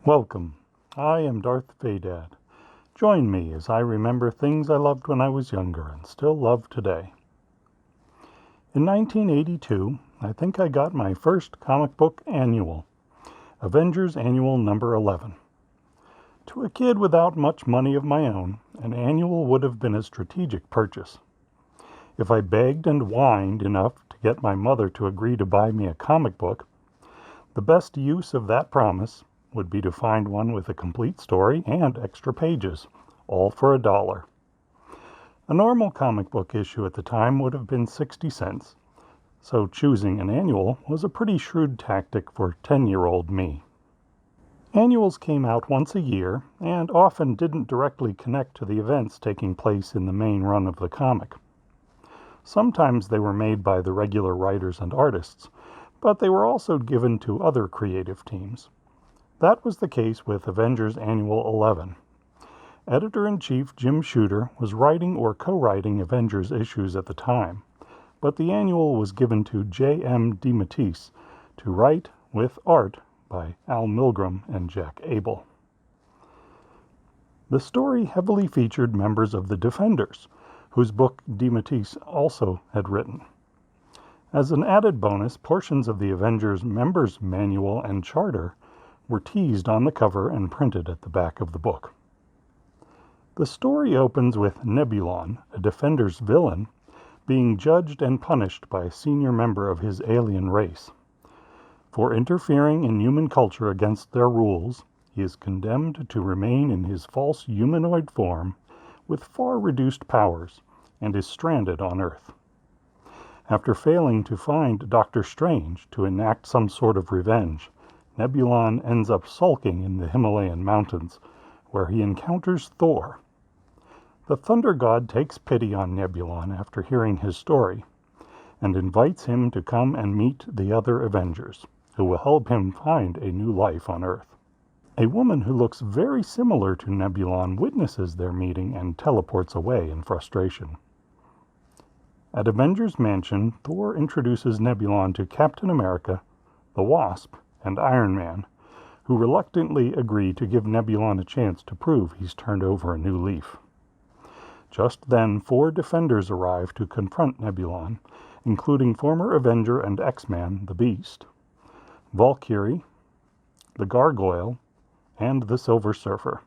Welcome. I am Darth Vadad. Join me as I remember things I loved when I was younger and still love today. In 1982, I think I got my first comic book annual, Avengers Annual number 11. To a kid without much money of my own, an annual would have been a strategic purchase. If I begged and whined enough to get my mother to agree to buy me a comic book, the best use of that promise would be to find one with a complete story and extra pages, all for $1. A normal comic book issue at the time would have been 60 cents, so choosing an annual was a pretty shrewd tactic for 10-year-old me. Annuals came out once a year and often didn't directly connect to the events taking place in the main run of the comic. Sometimes they were made by the regular writers and artists, but they were also given to other creative teams. That was the case with Avengers Annual 11. Editor-in-Chief Jim Shooter was writing or co-writing Avengers issues at the time, but the annual was given to J.M. DeMatteis to write with art by Al Milgrom and Jack Abel. The story heavily featured members of the Defenders, whose book DeMatteis also had written. As an added bonus, portions of the Avengers Members Manual and Charter were teased on the cover and printed at the back of the book. The story opens with Nebulon, a Defender's villain, being judged and punished by a senior member of his alien race. For interfering in human culture against their rules, he is condemned to remain in his false humanoid form with far reduced powers and is stranded on Earth. After failing to find Doctor Strange to enact some sort of revenge, Nebulon ends up sulking in the Himalayan mountains, where he encounters Thor. The Thunder God takes pity on Nebulon after hearing his story, and invites him to come and meet the other Avengers, who will help him find a new life on Earth. A woman who looks very similar to Nebulon witnesses their meeting and teleports away in frustration. At Avengers Mansion, Thor introduces Nebulon to Captain America, the Wasp, and Iron Man, who reluctantly agree to give Nebulon a chance to prove he's turned over a new leaf. Just then, 4 Defenders arrive to confront Nebulon, including former Avenger and X-Man, the Beast, Valkyrie, the Gargoyle, and the Silver Surfer.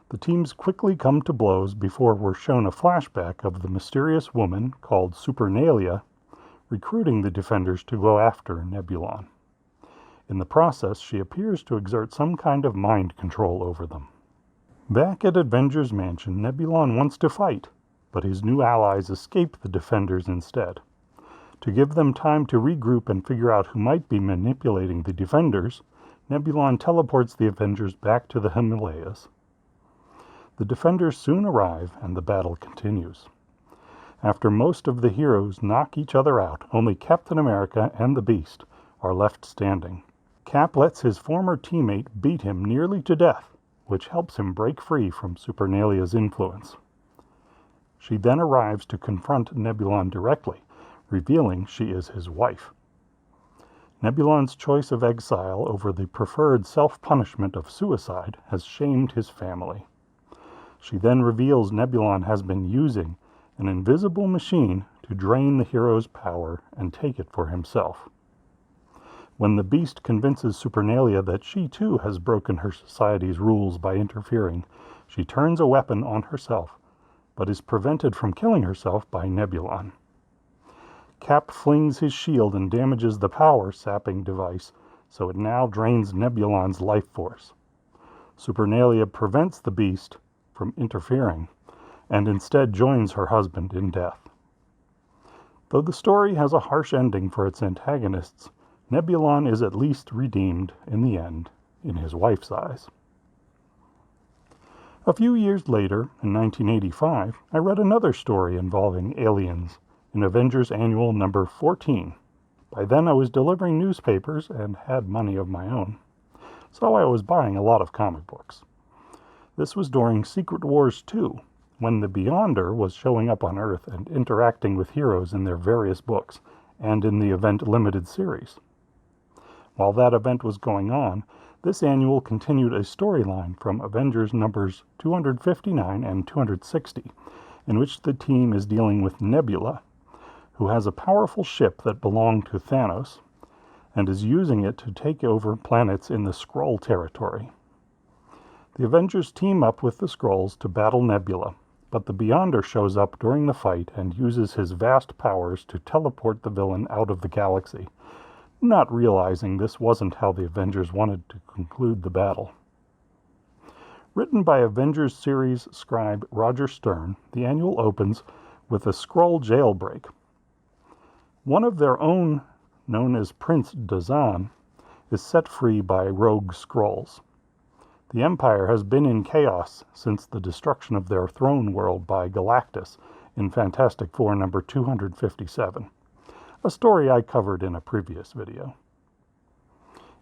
The teams quickly come to blows before we're shown a flashback of the mysterious woman called Supernalia recruiting the Defenders to go after Nebulon. In the process, she appears to exert some kind of mind control over them. Back at Avengers Mansion, Nebulon wants to fight, but his new allies escape the Defenders instead. To give them time to regroup and figure out who might be manipulating the Defenders, Nebulon teleports the Avengers back to the Himalayas. The Defenders soon arrive, and the battle continues. After most of the heroes knock each other out, only Captain America and the Beast are left standing. Cap lets his former teammate beat him nearly to death, which helps him break free from Supernalia's influence. She then arrives to confront Nebulon directly, revealing she is his wife. Nebulon's choice of exile over the preferred self-punishment of suicide has shamed his family. She then reveals Nebulon has been using an invisible machine to drain the hero's power and take it for himself. When the Beast convinces Supernalia that she too has broken her society's rules by interfering, she turns a weapon on herself, but is prevented from killing herself by Nebulon. Cap flings his shield and damages the power-sapping device, so it now drains Nebulon's life force. Supernalia prevents the Beast from interfering, and instead joins her husband in death. Though the story has a harsh ending for its antagonists, Nebulon is at least redeemed in the end, in his wife's eyes. A few years later, in 1985, I read another story involving aliens in Avengers Annual number 14. By then I was delivering newspapers and had money of my own, so I was buying a lot of comic books. This was during Secret Wars 2, when the Beyonder was showing up on Earth and interacting with heroes in their various books and in the event limited series. While that event was going on, This annual continued a storyline from Avengers numbers 259 and 260, in which the team is dealing with Nebula, who has a powerful ship that belonged to Thanos, and is using it to take over planets in the Skrull territory. The Avengers team up with the Skrulls to battle Nebula, but the Beyonder shows up during the fight and uses his vast powers to teleport the villain out of the galaxy, not realizing this wasn't how the Avengers wanted to conclude the battle. Written by Avengers series scribe Roger Stern, the annual opens with a Skrull jailbreak. One of their own, known as Prince Dazan, is set free by rogue Skrulls. The Empire has been in chaos since the destruction of their throne world by Galactus in Fantastic Four number 257, a story I covered in a previous video.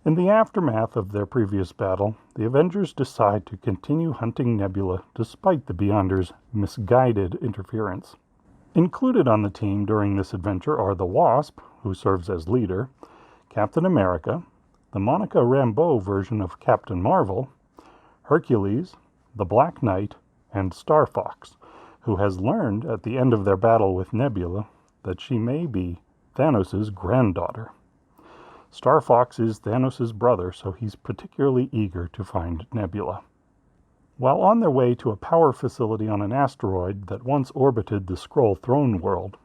In the aftermath of their previous battle, the Avengers decide to continue hunting Nebula despite the Beyonder's misguided interference. Included on the team during this adventure are the Wasp, who serves as leader, Captain America, the Monica Rambeau version of Captain Marvel, Hercules, the Black Knight, and Star Fox, who has learned at the end of their battle with Nebula that she may be Thanos' granddaughter. Star Fox is Thanos' brother, so he's particularly eager to find Nebula. While on their way to a power facility on an asteroid that once orbited the Skrull throne world,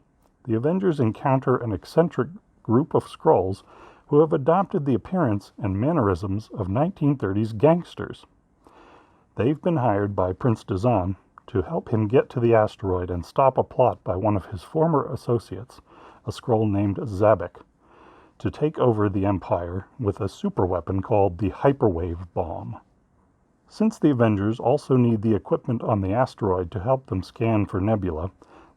the Avengers encounter an eccentric group of Skrulls who have adopted the appearance and mannerisms of 1930s gangsters. They've been hired by Prince Dazan to help him get to the asteroid and stop a plot by one of his former associates, a Skrull named Zabek, to take over the Empire with a superweapon called the Hyperwave Bomb. Since the Avengers also need the equipment on the asteroid to help them scan for Nebula,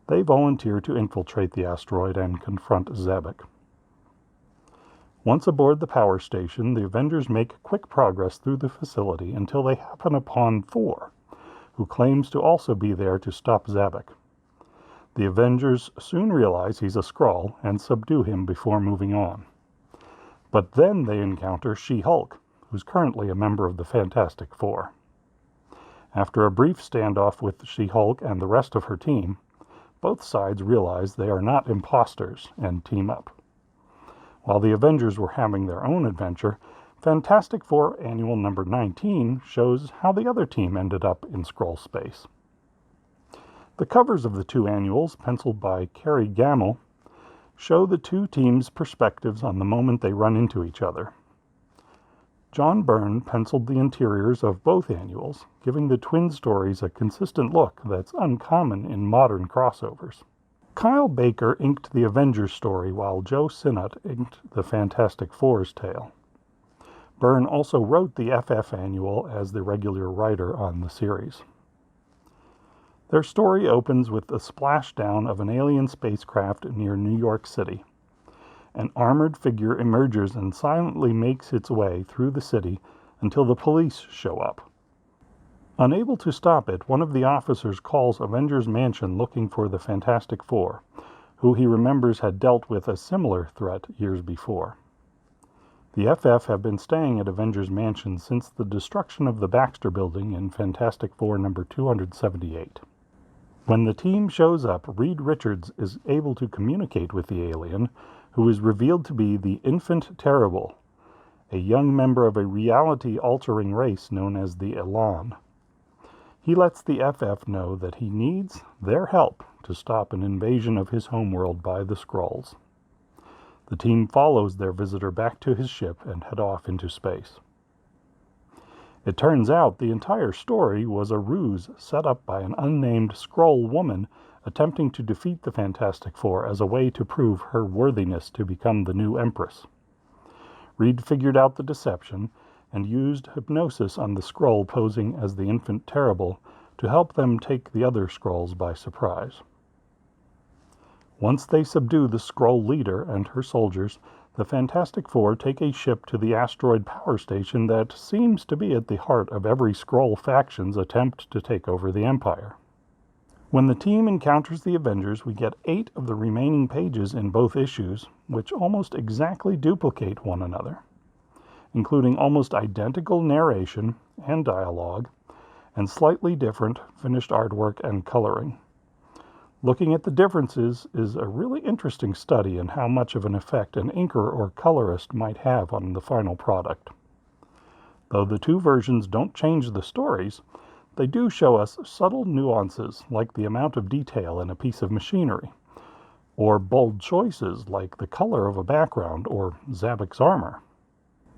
they volunteer to infiltrate the asteroid and confront Zabek. Once aboard the power station, the Avengers make quick progress through the facility until they happen upon Thor, who claims to also be there to stop Zabek. The Avengers soon realize he's a Skrull and subdue him before moving on. But then they encounter She-Hulk, who's currently a member of the Fantastic Four. After a brief standoff with She-Hulk and the rest of her team, both sides realize they are not imposters and team up. While the Avengers were having their own adventure, Fantastic Four Annual number 19 shows how the other team ended up in Skrull space. The covers of the two annuals, penciled by Kerry Gamble, show the two teams' perspectives on the moment they run into each other. John Byrne penciled the interiors of both annuals, giving the twin stories a consistent look that's uncommon in modern crossovers. Kyle Baker inked the Avengers story, while Joe Sinnott inked the Fantastic Four's tale. Byrne also wrote the FF Annual as the regular writer on the series. Their story opens with the splashdown of an alien spacecraft near New York City. An armored figure emerges and silently makes its way through the city until the police show up. Unable to stop it, one of the officers calls Avengers Mansion looking for the Fantastic Four, who he remembers had dealt with a similar threat years before. The FF have been staying at Avengers Mansion since the destruction of the Baxter Building in Fantastic Four number 278. When the team shows up, Reed Richards is able to communicate with the alien, who is revealed to be the Infant Terrible, a young member of a reality-altering race known as the Elan. He lets the FF know that he needs their help to stop an invasion of his homeworld by the Skrulls. The team follows their visitor back to his ship and head off into space. It turns out the entire story was a ruse set up by an unnamed Skrull woman attempting to defeat the Fantastic Four as a way to prove her worthiness to become the new Empress. Reed figured out the deception and used hypnosis on the Skrull posing as the Infant Terrible to help them take the other Skrulls by surprise. Once they subdue the Skrull leader and her soldiers, the Fantastic Four take a ship to the asteroid power station that seems to be at the heart of every Skrull faction's attempt to take over the Empire. When the team encounters the Avengers, we get 8 of the remaining pages in both issues, which almost exactly duplicate one another. including almost identical narration and dialogue, and slightly different finished artwork and coloring. Looking at the differences is a really interesting study in how much of an effect an inker or colorist might have on the final product. Though the two versions don't change the stories, they do show us subtle nuances like the amount of detail in a piece of machinery, or bold choices like the color of a background or Zabek's armor.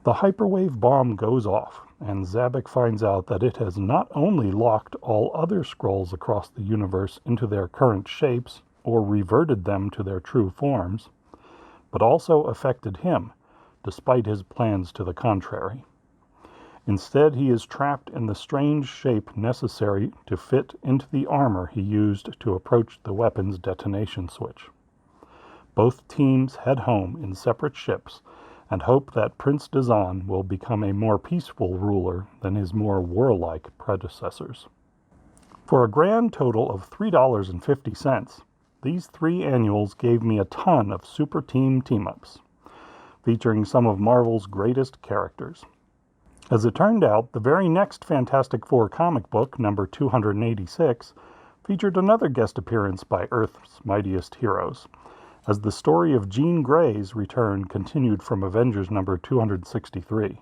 The hyperwave bomb goes off, and Zabek finds out that it has not only locked all other Skrulls across the universe into their current shapes or reverted them to their true forms, but also affected him, despite his plans to the contrary. Instead, he is trapped in the strange shape necessary to fit into the armor he used to approach the weapon's detonation switch. Both teams head home in separate ships and hope that Prince Dazan will become a more peaceful ruler than his more warlike predecessors. For a grand total of $3.50, these 3 annuals gave me a ton of super team-ups, featuring some of Marvel's greatest characters. As it turned out, the very next Fantastic Four comic book, number 286, featured another guest appearance by Earth's mightiest heroes, as the story of Jean Grey's return continued from Avengers number 263.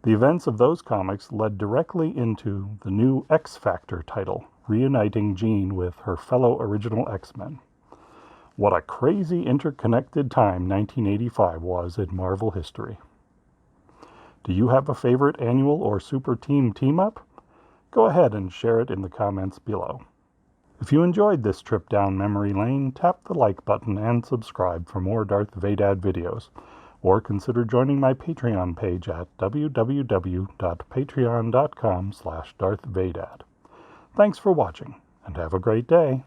The events of those comics led directly into the new X-Factor title, reuniting Jean with her fellow original X-Men. What a crazy interconnected time 1985 was in Marvel history. Do you have a favorite annual or super team-up? Go ahead and share it in the comments below. If you enjoyed this trip down memory lane, tap the like button and subscribe for more Darth Vadad videos, or consider joining my Patreon page at www.patreon.com/DarthVadad. Thanks for watching, and have a great day.